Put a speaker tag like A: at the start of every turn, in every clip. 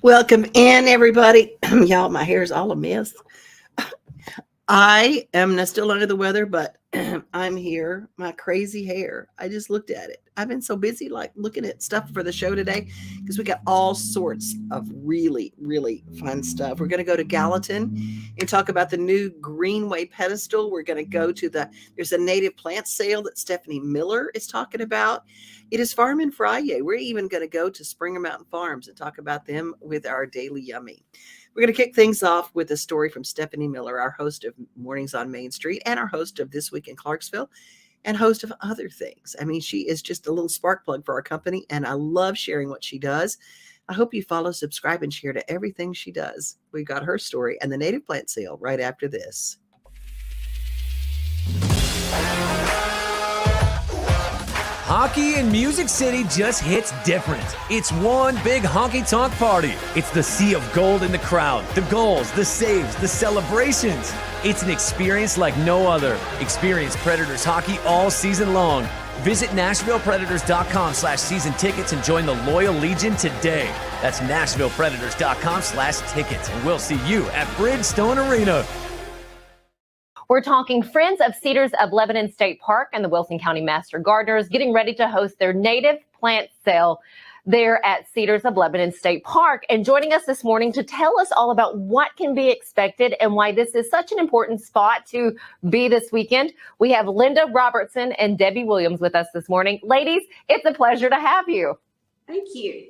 A: Welcome in, everybody. Y'all, my hair is all a mess. I am still under the weather, but I'm here. My crazy hair. I just looked at it. I've been so busy, like looking at stuff for the show today, because we got all sorts of really, really fun stuff. We're going to go to Gallatin and talk about the new Greenway pedestal. We're going to go to there's a native plant sale that Stephanie Miller is talking about. It is Farmin FriYay. We're even going to go to Springer Mountain Farms and talk about them with our Daily Yummy. We're going to kick things off with a story from Stephanie Miller, our host of Mornings on Main Street and our host of This Week in Clarksville and host of other things. I mean, she is just a little spark plug for our company, and I love sharing what she does. I hope you follow, subscribe, and share to everything she does. We got her story and the native plant sale right after this.
B: Hockey in Music City just hits different. It's one big honky-tonk party. It's the sea of gold in the crowd, the goals, the saves, the celebrations. It's an experience like no other. Experience Predators hockey all season long. Visit NashvillePredators.com/season tickets and join the Loyal Legion today. That's NashvillePredators.com/tickets, and we'll see you at Bridgestone Arena.
C: We're talking Friends of Cedars of Lebanon State Park and the Wilson County Master Gardeners getting ready to host their native plant sale there at Cedars of Lebanon State Park. And joining us this morning to tell us all about what can be expected and why this is such an important spot to be this weekend, we have Linda Robertson and Debbie Williams with us this morning. Ladies, it's a pleasure to have you.
D: Thank you.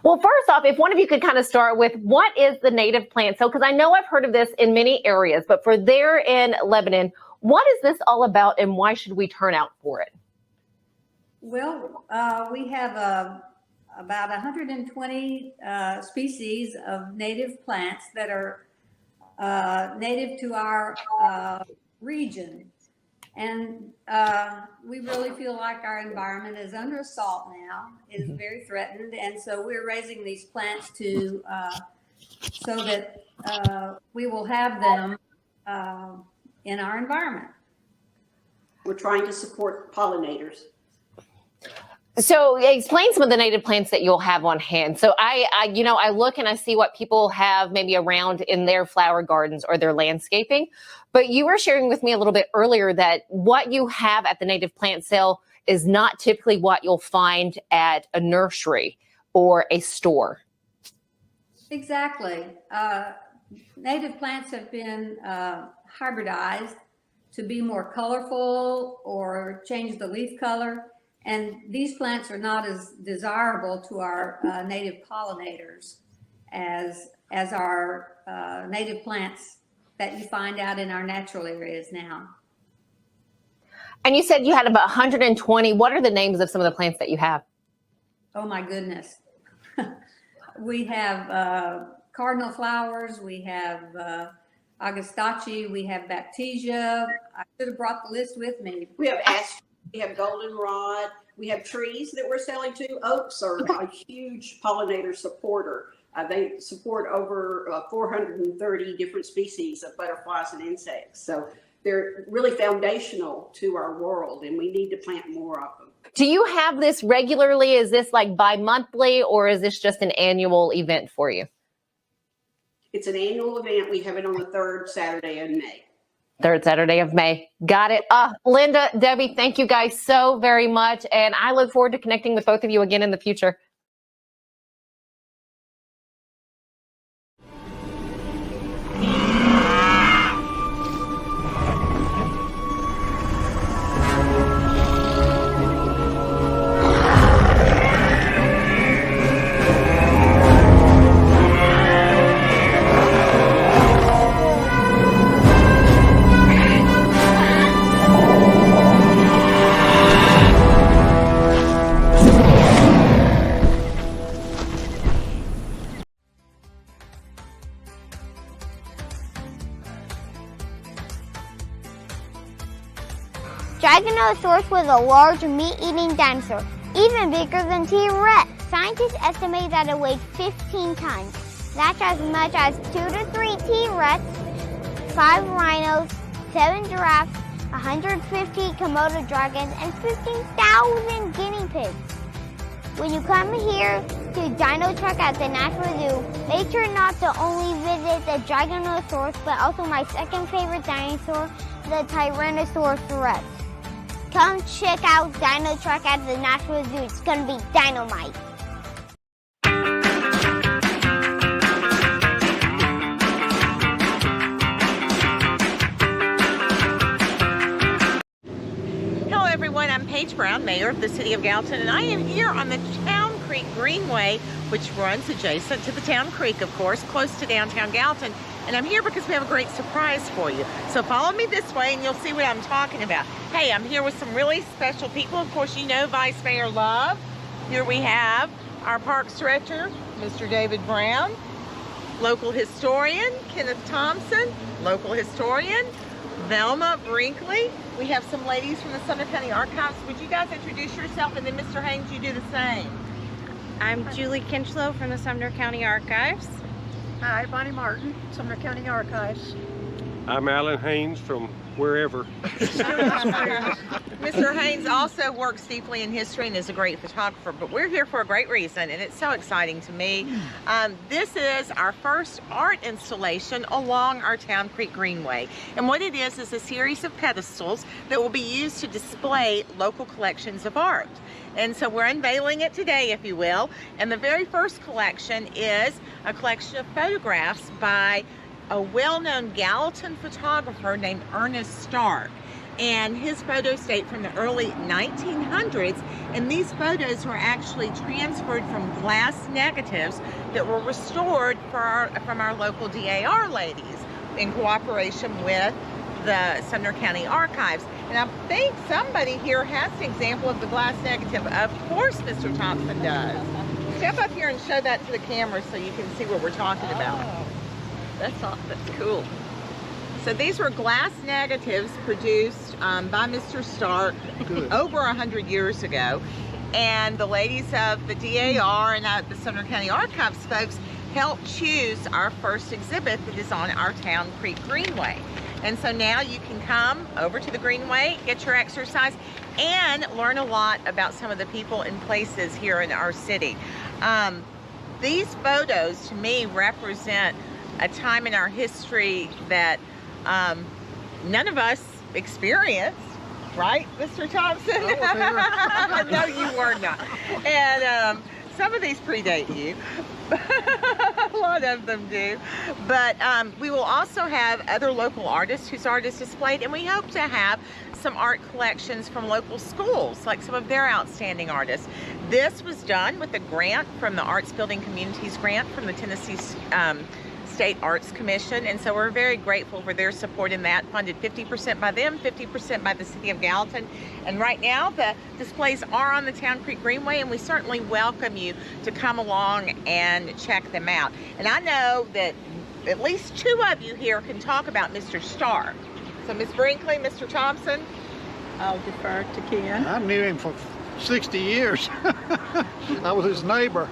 C: Well, first off, if one of you could kind of start with what is the native plant sale? Because I know I've heard of this in many areas, but for there in Lebanon, what is this all about and why should we turn out for it?
D: Well, we have about 120 species of native plants that are native to our region. And we really feel like our environment is under assault now, is very threatened. And so we're raising these plants to so that we will have them in our environment.
E: We're trying to support pollinators.
C: So explain some of the native plants that you'll have on hand. So I look and I see what people have maybe around in their flower gardens or their landscaping. But you were sharing with me a little bit earlier that what you have at the native plant sale is not typically what you'll find at a nursery or a store.
D: Exactly. Native plants have been hybridized to be more colorful or change the leaf color. And these plants are not as desirable to our native pollinators as our native plants that you find out in our natural areas now.
C: And you said you had about 120. What are the names of some of the plants that you have?
D: Oh my goodness. We have cardinal flowers, we have Agastache, we have Baptisia. I should have brought the list with me.
E: We have ash, we have goldenrod, we have trees that we're selling to. Oaks are a huge pollinator supporter. They support over 430 different species of butterflies and insects. So they're really foundational to our world, and we need to plant more of them.
C: Do you have this regularly? Is this like bi-monthly, or is this just an annual event for you?
E: It's an annual event. We have it on the third Saturday in May.
C: Third Saturday of May. Got it. Linda, Debbie, thank you guys so very much. And I look forward to connecting with both of you again in the future.
F: Giganosaurus was a large meat-eating dinosaur, even bigger than T-Rex. Scientists estimate that it weighed 15 tons. That's as much as 2 to 3 T-Rex, 5 rhinos, 7 giraffes, 150 Komodo dragons, and 15,000 guinea pigs. When you come here to Dino Truck at the National Zoo, make sure not to only visit the Giganosaurus, but also my second favorite dinosaur, the Tyrannosaurus Rex. Come check out Dino Truck at the National Zoo. It's gonna be dynamite.
G: Hello everyone, I'm Paige Brown, Mayor of the City of Gallatin, and I am here on the Town Creek Greenway, which runs adjacent to the Town Creek, of course, close to downtown Gallatin. And I'm here because we have a great surprise for you. So follow me this way and you'll see what I'm talking about. Hey, I'm here with some really special people. Of course, you know Vice Mayor Love. Here we have our Parks Director, Mr. David Brown, local historian, Kenneth Thompson, local historian, Velma Brinkley. We have some ladies from the Sumner County Archives. Would you guys introduce yourself, and then Mr. Haynes, you do the same.
H: I'm Julie Kinchlow from the Sumner County Archives.
I: Hi, Bonnie Martin, Sumner County Archives.
J: I'm Alan Haynes from wherever.
G: Mr. Haynes also works deeply in history and is a great photographer, but we're here for a great reason, and it's so exciting to me. This is our first art installation along our Town Creek Greenway, and what it is a series of pedestals that will be used to display local collections of art. And so we're unveiling it today, if you will, and the very first collection is a collection of photographs by a well-known Gallatin photographer named Ernest Stark. And his photos date from the early 1900s, and these photos were actually transferred from glass negatives that were restored from our local DAR ladies in cooperation with the Sumner County Archives. And I think somebody here has an example of the glass negative. Of course Mr. Thompson does. Step up here and show that to the camera so you can see what we're talking about.
I: That's cool.
G: So these were glass negatives produced by Mr. Stark over 100 years ago. And the ladies of the DAR and the Sumner County Archives folks helped choose our first exhibit that is on our Town Creek Greenway. And so now you can come over to the Greenway, get your exercise, and learn a lot about some of the people and places here in our city. These photos, to me, represent a time in our history that none of us experienced, right, Mr. Thompson? No, you were not. And some of these predate you. A lot of them do. But we will also have other local artists whose art is displayed, and we hope to have some art collections from local schools, like some of their outstanding artists. This was done with a grant from the Arts Building Communities grant from the Tennessee State Arts Commission, and so we're very grateful for their support in that, funded 50% by them, 50% by the City of Gallatin. And right now the displays are on the Town Creek Greenway, and we certainly welcome you to come along and check them out. And I know that at least two of you here can talk about Mr. Stark. So Ms. Brinkley, Mr. Thompson.
I: I'll defer to Ken.
K: I knew him for 60 years. I was his neighbor.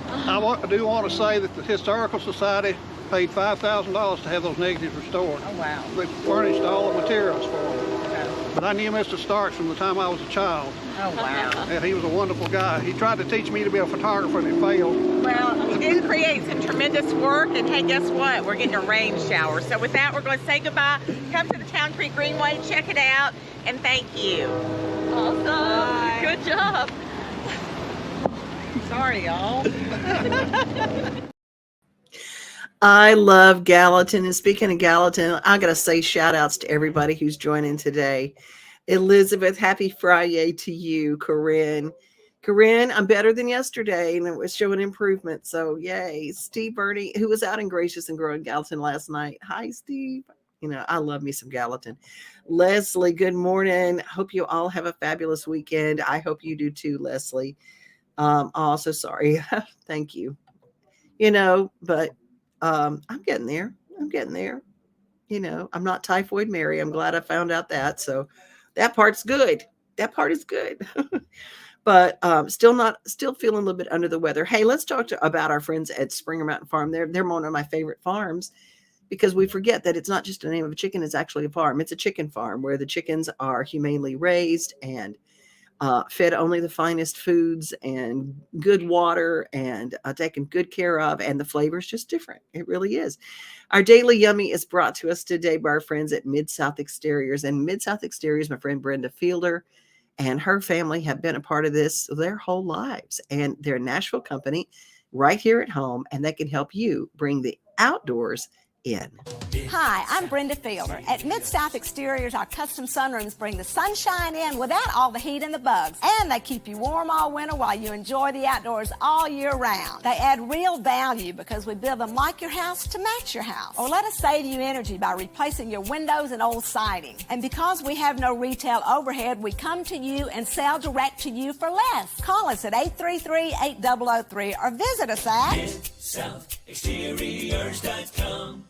K: I do want to say that the Historical Society paid $5,000 to have those negatives restored.
G: Oh, wow.
K: They furnished all the materials for them. But I knew Mr. Stark from the time I was a child.
G: Oh, wow.
K: And he was a wonderful guy. He tried to teach me to be a photographer and he failed.
G: Well, he did create some tremendous work, and hey, guess what? We're getting a rain shower. So with that, we're going to say goodbye. Come to the Town Creek Greenway, check it out, and thank you.
I: Awesome.
G: Bye.
I: Good job.
G: Sorry, y'all.
A: I love Gallatin. And speaking of Gallatin, I got to say shout outs to everybody who's joining today. Elizabeth, happy FriYay to you. Corinne, I'm better than yesterday, and it was showing improvement. So yay. Steve Bernie, who was out in Gracious and Growing Gallatin last night. Hi, Steve. You know, I love me some Gallatin. Leslie, good morning. Hope you all have a fabulous weekend. I hope you do too, Leslie. Also sorry. Thank you. You know, but I'm getting there. You know, I'm not Typhoid Mary. I'm glad I found out that. So that part's good. That part is good. But still feeling a little bit under the weather. Hey, let's talk about our friends at Springer Mountain Farm. They're one of my favorite farms, because we forget that it's not just a name of a chicken. It's actually a farm. It's a chicken farm where the chickens are humanely raised, and fed only the finest foods and good water and taken good care of. And the flavor is just different. It really is. Our Daily Yummy is brought to us today by our friends at Mid-South Exteriors. And Mid-South Exteriors, my friend Brenda Fielder and her family have been a part of this their whole lives. And they're a Nashville company right here at home, and they can help you bring the outdoors in.
L: Hi, I'm Brenda Fielder. At Mid-South Exteriors, our custom sunrooms bring the sunshine in without all the heat and the bugs. And they keep you warm all winter while you enjoy the outdoors all year round. They add real value because we build them like your house to match your house. Or let us save you energy by replacing your windows and old siding. And because we have no retail overhead, we come to you and sell direct to you for less. Call us at 833-8003 or visit us at MidSouthExteriors.com.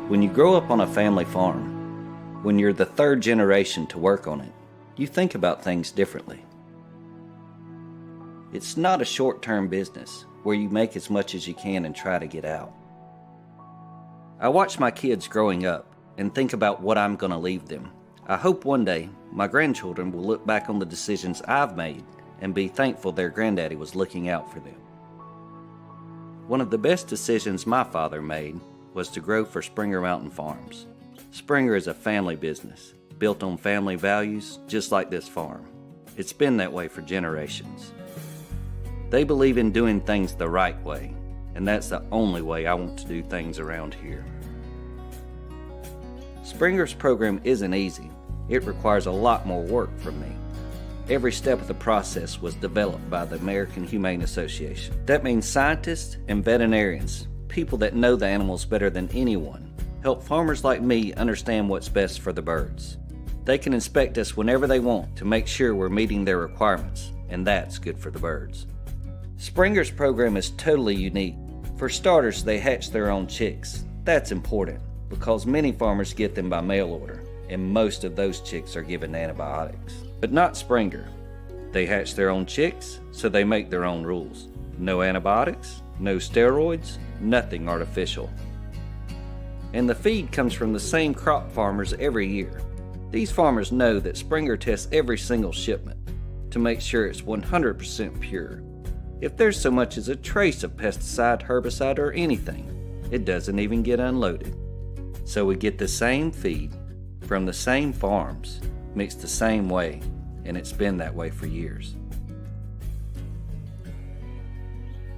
M: When you grow up on a family farm, when you're the third generation to work on it, you think about things differently. It's not a short-term business where you make as much as you can and try to get out. I watch my kids growing up and think about what I'm going to leave them. I hope one day my grandchildren will look back on the decisions I've made and be thankful their granddaddy was looking out for them. One of the best decisions my father made was to grow for Springer Mountain Farms. Springer is a family business, built on family values, just like this farm. It's been that way for generations. They believe in doing things the right way, and that's the only way I want to do things around here. Springer's program isn't easy. It requires a lot more work from me. Every step of the process was developed by the American Humane Association. That means scientists and veterinarians, people that know the animals better than anyone, help farmers like me understand what's best for the birds. They can inspect us whenever they want to make sure we're meeting their requirements, and that's good for the birds. Springer's program is totally unique. For starters, they hatch their own chicks. That's important because many farmers get them by mail order, and most of those chicks are given antibiotics. But not Springer. They hatch their own chicks, so they make their own rules. No antibiotics, no steroids, nothing artificial. And the feed comes from the same crop farmers every year. These farmers know that Springer tests every single shipment to make sure it's 100% pure. If there's so much as a trace of pesticide, herbicide, or anything, it doesn't even get unloaded. So we get the same feed from the same farms, mixed the same way, and it's been that way for years.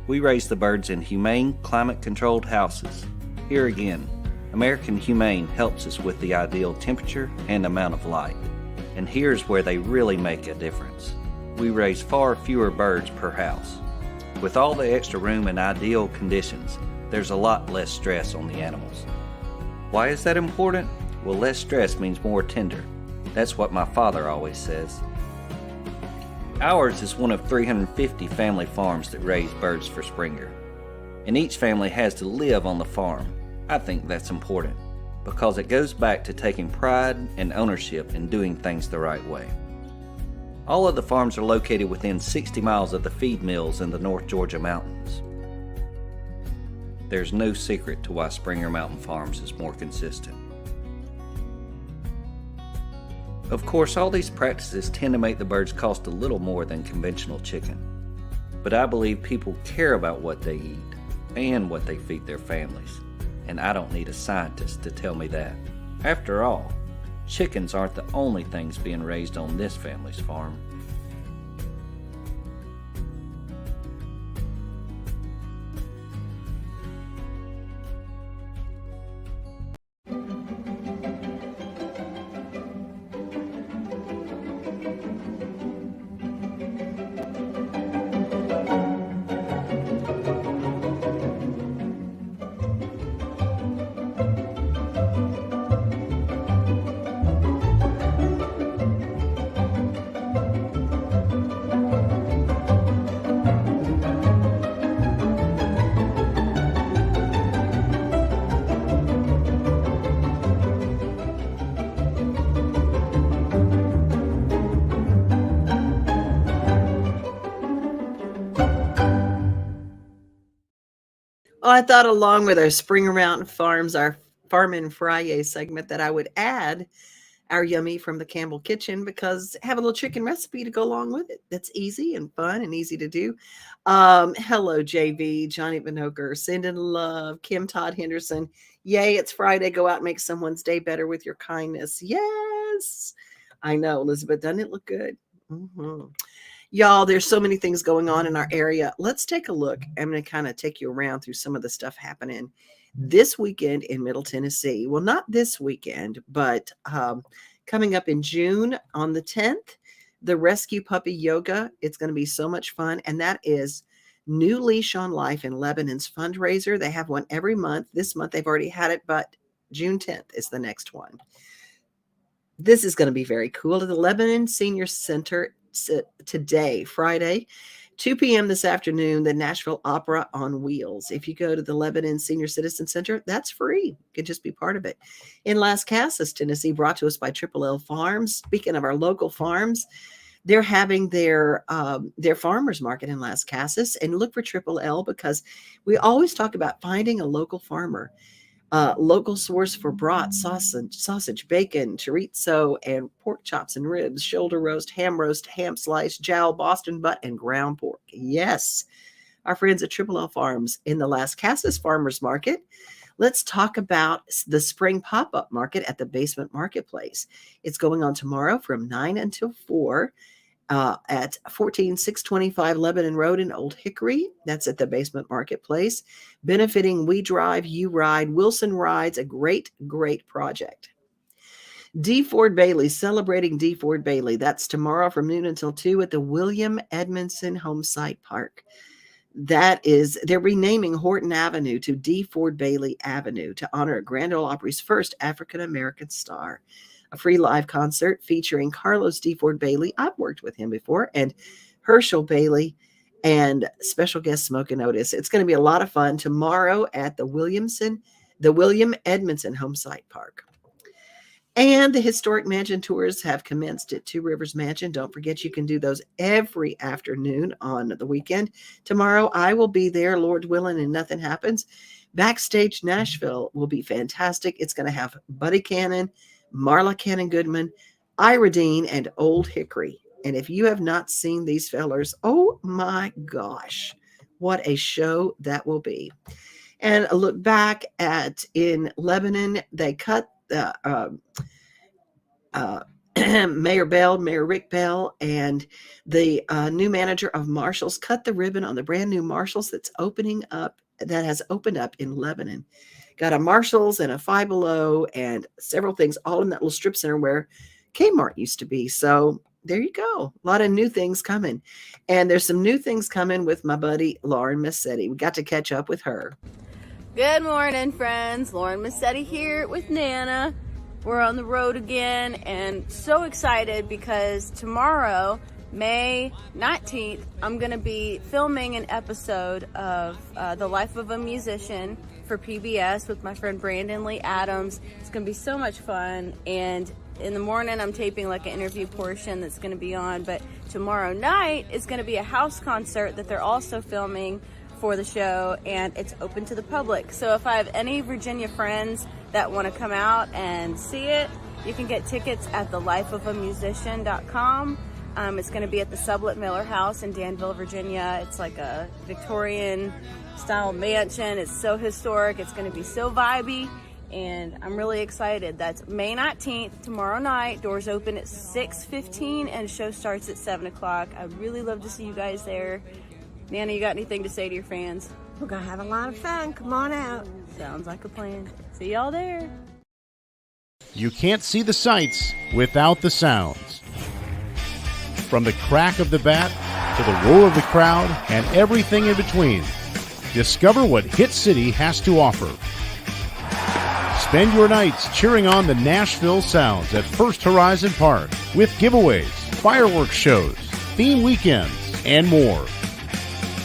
M: We raise the birds in humane, climate-controlled houses. Here again, American Humane helps us with the ideal temperature and amount of light. And here's where they really make a difference. We raise far fewer birds per house. With all the extra room and ideal conditions, there's a lot less stress on the animals. Why is that important? Well, less stress means more tender. That's what my father always says. Ours is one of 350 family farms that raise birds for Springer. And each family has to live on the farm. I think that's important because it goes back to taking pride and ownership in doing things the right way. All of the farms are located within 60 miles of the feed mills in the North Georgia mountains. There's no secret to why Springer Mountain Farms is more consistent. Of course, all these practices tend to make the birds cost a little more than conventional chicken. But I believe people care about what they eat and what they feed their families. And I don't need a scientist to tell me that. After all, chickens aren't the only things being raised on this family's farm.
A: Well, I thought along with our Spring Around Farms, our Farmin FriYay segment, that I would add our yummy from the Campbell Kitchen because have a little chicken recipe to go along with it. That's easy and fun and easy to do. Hello, JV, Johnny Vinoker, sending love, Kim Todd Henderson. Yay, it's Friday. Go out and make someone's day better with your kindness. Yes. I know, Elizabeth, doesn't it look good? Mm-hmm. Y'all, there's so many things going on in our area. Let's take a look. I'm going to kind of take you around through some of the stuff happening this weekend in Middle Tennessee. Well, not this weekend, but coming up in June on the 10th, the Rescue Puppy Yoga. It's going to be so much fun. And that is New Leash on Life in Lebanon's fundraiser. They have one every month. This month they've already had it, but June 10th is the next one. This is going to be very cool at the Lebanon Senior Center today, Friday, 2 p.m. this afternoon, the Nashville Opera on Wheels. If you go to the Lebanon Senior Citizen Center, that's free. You can just be part of it. In Las Casas, Tennessee, brought to us by Triple L Farms. Speaking of our local farms, they're having their farmers market in Las Casas, and look for Triple L because we always talk about finding a local farmer. Local source for brat, sausage, bacon, chorizo, and pork chops and ribs, shoulder roast, ham slice, jowl, Boston butt, and ground pork. Yes, our friends at Triple L Farms in the Las Casas Farmers Market. Let's talk about the spring pop-up market at the Basement Marketplace. It's going on tomorrow from 9 until 4. At 14625 Lebanon Road in Old Hickory. That's at the Basement Marketplace. Benefiting We Drive, You Ride, Wilson Rides, a great, great project. D. Ford Bailey, celebrating D. Ford Bailey. That's tomorrow from noon until 2 at the William Edmondson Homesite Park. That is, they're renaming Horton Avenue to D. Ford Bailey Avenue to honor Grand Ole Opry's first African-American star. A free live concert featuring Carlos D. Ford Bailey. I've worked with him before, and Herschel Bailey, and special guest Smoke and Otis. It's going to be a lot of fun tomorrow at the William Edmondson Homesite Park. And the historic mansion tours have commenced at Two Rivers Mansion. Don't forget, you can do those every afternoon on the weekend. Tomorrow, I will be there, Lord willing, and nothing happens. Backstage Nashville will be fantastic. It's going to have Buddy Cannon, Marla Cannon Goodman, Ira Dean, and Old Hickory. And if you have not seen these fellers, oh my gosh, what a show that will be. And a look back at in Lebanon, they cut the Mayor Rick Bell, and the new manager of Marshalls cut the ribbon on the brand new Marshalls that has opened up in Lebanon. Got a Marshalls and a Five Below and several things all in that little strip center where Kmart used to be. So there you go. A lot of new things coming. And there's some new things coming with my buddy Lauren Massetti. We got to catch up with her.
N: Good morning, friends. Lauren Massetti here with Nana. We're on the road again and so excited because tomorrow, May 19th, I'm going to be filming an episode of The Life of a Musician for PBS with my friend Brandon Lee Adams. It's going to be so much fun, and in the morning I'm taping like an interview portion that's going to be on, but tomorrow night is going to be a house concert that they're also filming for the show, and it's open to the public. So if I have any Virginia friends that want to come out and see it, you can get tickets at thelifeofamusician.com. It's going to be at the Sublet Miller House in Danville, Virginia. It's like a Victorian style mansion. It's so historic. It's going to be so vibey, and I'm really excited. That's May 19th, tomorrow night. Doors open at 6:15 and show starts at 7 o'clock. I'd really love to see you guys there. Nana, you got anything to say to your fans?
I: We're going to have a lot of fun. Come on out.
N: Sounds like a plan. See y'all there.
O: You can't see the sights without the sounds. From the crack of the bat to the roar of the crowd and everything in between, discover what Hit City has to offer. Spend your nights cheering on the Nashville Sounds at First Horizon Park with giveaways, fireworks shows, theme weekends, and more.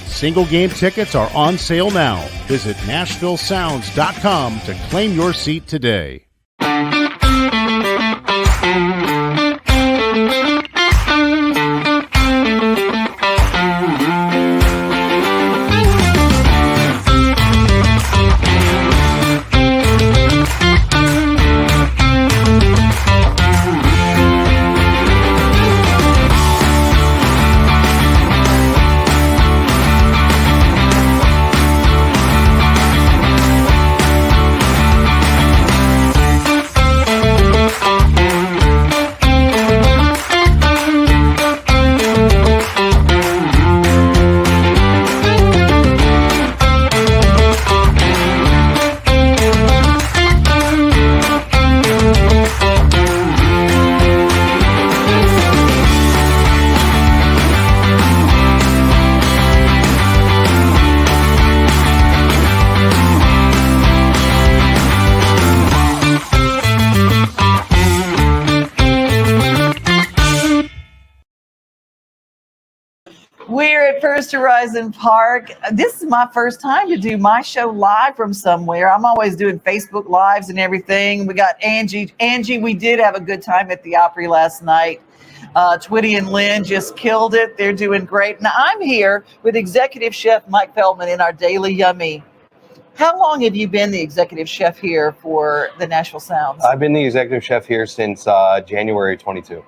O: Single game tickets are on sale now. Visit NashvilleSounds.com to claim your seat today.
A: at First Horizon Park. This is my first time to do my show live from somewhere. I'm always doing Facebook Lives and everything. We got Angie. Angie, we did have a good time at the Opry last night. Twitty and Lynn just killed it. They're doing great. Now, I'm here with Executive Chef Mike Feldman in our Daily Yummy. How long have you been the executive chef here for the Nashville Sounds?
P: I've been the executive chef here since January 22.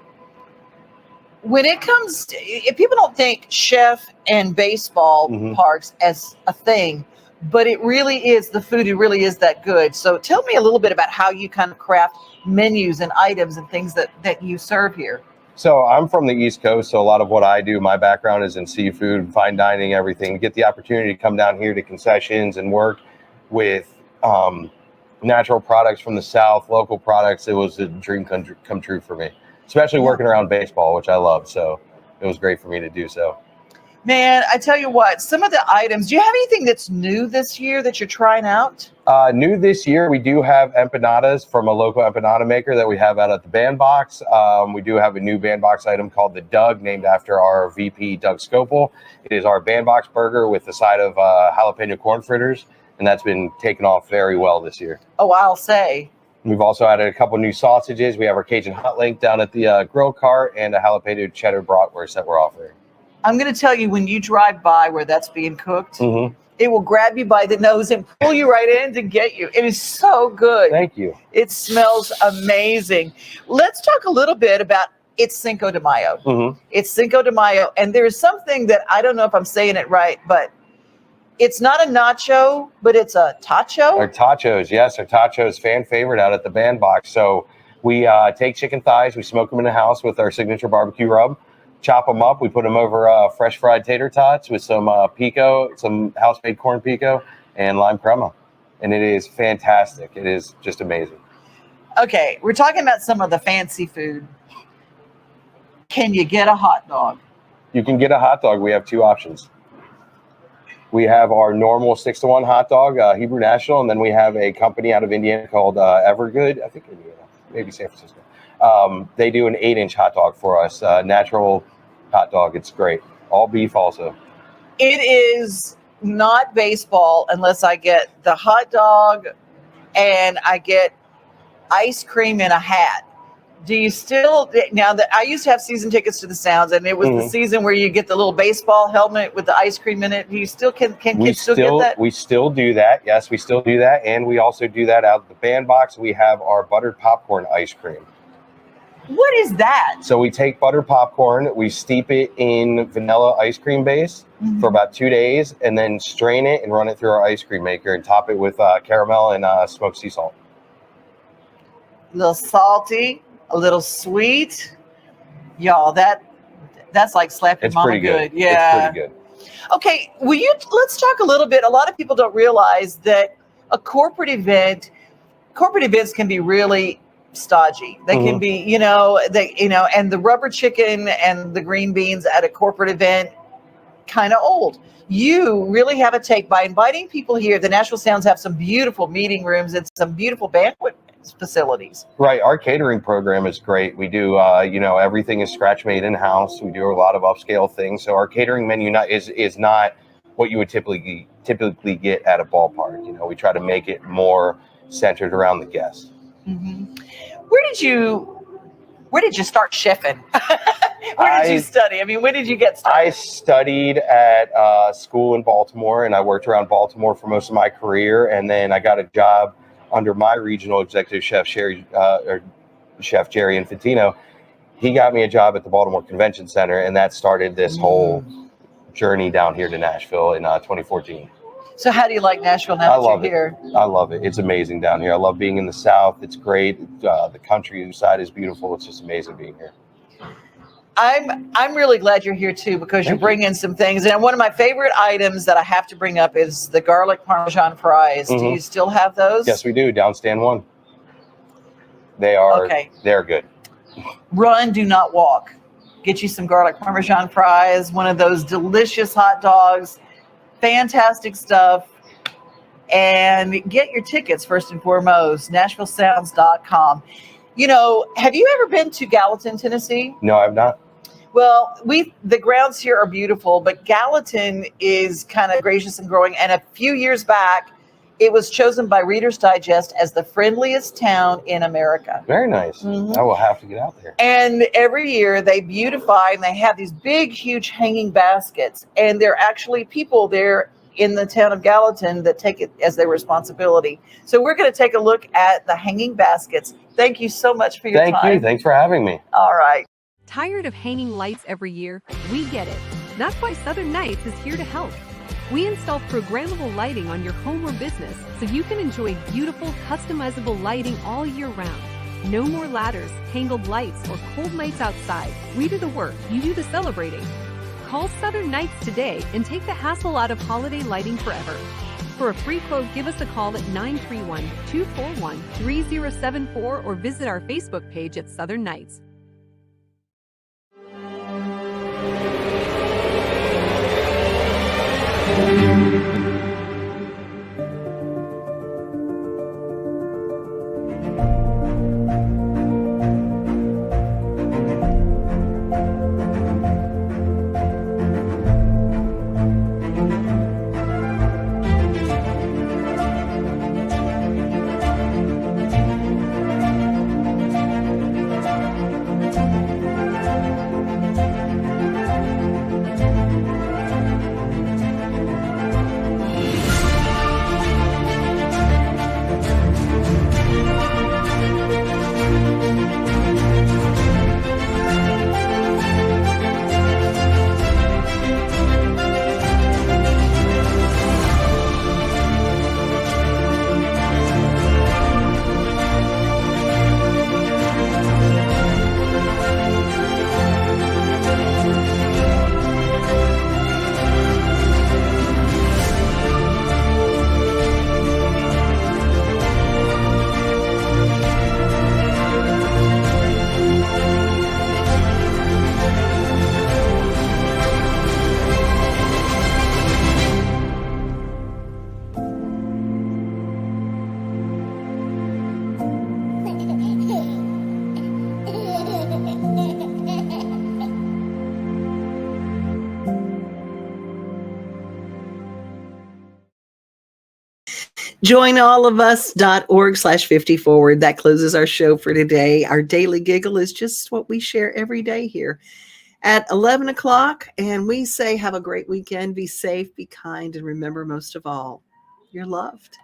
A: When it comes to, if people don't think chef and baseball parks as a thing, but it really is, the food, it really is that good. So tell me a little bit about how you kind of craft menus and items and things that you serve here.
P: So I'm from the East Coast, so a lot of what I do, my background is in seafood, fine dining, everything. Get the opportunity to come down here to concessions and work with natural products from the South, local products. It was a dream come true for me. Especially working around baseball, which I love. So it was great for me to do so.
A: Man, I tell you what, some of the items, do you have anything that's new this year that you're trying out?
P: New this year, we do have empanadas from a local empanada maker that we have out at the Bandbox. We do have a new Bandbox item called the Doug, named after our VP, Doug Scopel. It is our Bandbox burger with the side of jalapeno corn fritters, and that's been taken off very well this year.
A: Oh, I'll say.
P: We've also added a couple new sausages. We have our Cajun Hot Link down at the grill cart and a jalapeno cheddar bratwurst that we're offering.
A: I'm going to tell you, when you drive by where that's being cooked, it will grab you by the nose and pull you right in to get you. It is so good.
P: Thank you.
A: It smells amazing. Let's talk a little bit about it's Cinco de Mayo. It's Cinco de Mayo. And there's something that I don't know if I'm saying it right, but it's not a nacho, but it's a tacho.
P: Our tachos, yes. Our tachos, fan favorite out at the Bandbox. So we take chicken thighs, we smoke them in the house with our signature barbecue rub, chop them up. We put them over fresh fried tater tots with some pico, some house-made corn pico, and lime crema. And it is fantastic. It is just amazing.
A: Okay, we're talking about some of the fancy food. Can you get a hot dog?
P: You can get a hot dog. We have two options. We have our normal 6-to-1 hot dog, Hebrew National, and then we have a company out of Indiana called Evergood. I think Indiana, maybe San Francisco. They do an 8-inch hot dog for us, natural hot dog. It's great. All beef also.
A: It is not baseball unless I get the hot dog and I get ice cream in a hat. Do you still, now that I used to have season tickets to the Sounds, and it was the season where you get the little baseball helmet with the ice cream in it. Do you still, can kids still get that?
P: We still do that. Yes, we still do that. And we also do that out of the Bandbox. We have our buttered popcorn ice cream.
A: What is that?
P: So we take buttered popcorn, we steep it in vanilla ice cream base for about 2 days, and then strain it and run it through our ice cream maker and top it with caramel and smoked sea salt.
A: A little salty, a little sweet. Y'all, that's like slapping mama
P: pretty good.
A: Yeah.
P: It's pretty good.
A: Okay, let's talk a little bit. A lot of people don't realize that a corporate events can be really stodgy. They can be, and the rubber chicken and the green beans at a corporate event, kind of old. You really have a take by inviting people here. The Nashville Sounds have some beautiful meeting rooms and some beautiful banquet facilities.
P: Right. Our catering program is great. We do, everything is scratch made in house. We do a lot of upscale things. So our catering menu is not what you would typically get at a ballpark. We try to make it more centered around the guest.
A: Where did you start chefing? Where did you study? I mean, when did you get started?
P: I studied at school in Baltimore, and I worked around Baltimore for most of my career. And then I got a job under my regional executive chef, Chef Jerry Infantino. He got me a job at the Baltimore Convention Center, and that started this whole journey down here to Nashville in 2014.
A: So how do you like Nashville now that you're here?
P: I love it. It's amazing down here. I love being in the South. It's great. The countryside is beautiful. It's just amazing being here.
A: I'm really glad you're here too, because you're bringing some things. And one of my favorite items that I have to bring up is the garlic Parmesan fries. Do you still have those?
P: Yes, we do. Down stand 1. They're good.
A: Run, do not walk. Get you some garlic Parmesan fries, one of those delicious hot dogs. Fantastic stuff. And get your tickets first and foremost, NashvilleSounds.com. Have you ever been to Gallatin, Tennessee?
P: No, I've not.
Q: Well, the grounds here are beautiful, but Gallatin is kind of gracious and growing. And a few years back, it was chosen by Reader's Digest as the friendliest town in America.
P: Very nice. I will have to get out there.
Q: And every year they beautify, and they have these big, huge hanging baskets. And there are actually people there in the town of Gallatin that take it as their responsibility. So we're going to take a look at the hanging baskets. Thank you so much for your time.
P: Thank you. Thanks for having me.
Q: All right.
R: Tired of hanging lights every year? We get it. That's why Southern Nights is here to help. We install programmable lighting on your home or business so you can enjoy beautiful, customizable lighting all year round. No more ladders, tangled lights, or cold nights outside. We do the work, you do the celebrating. Call Southern Nights today and take the hassle out of holiday lighting forever. For a free quote, give us a call at 931-241-3074 or visit our Facebook page at Southern Nights.
A: Joinallofus.org/50forward. That closes our show for today. Our daily giggle is just what we share every day here at 11 o'clock. And we say, have a great weekend. Be safe, be kind, and remember, most of all, you're loved.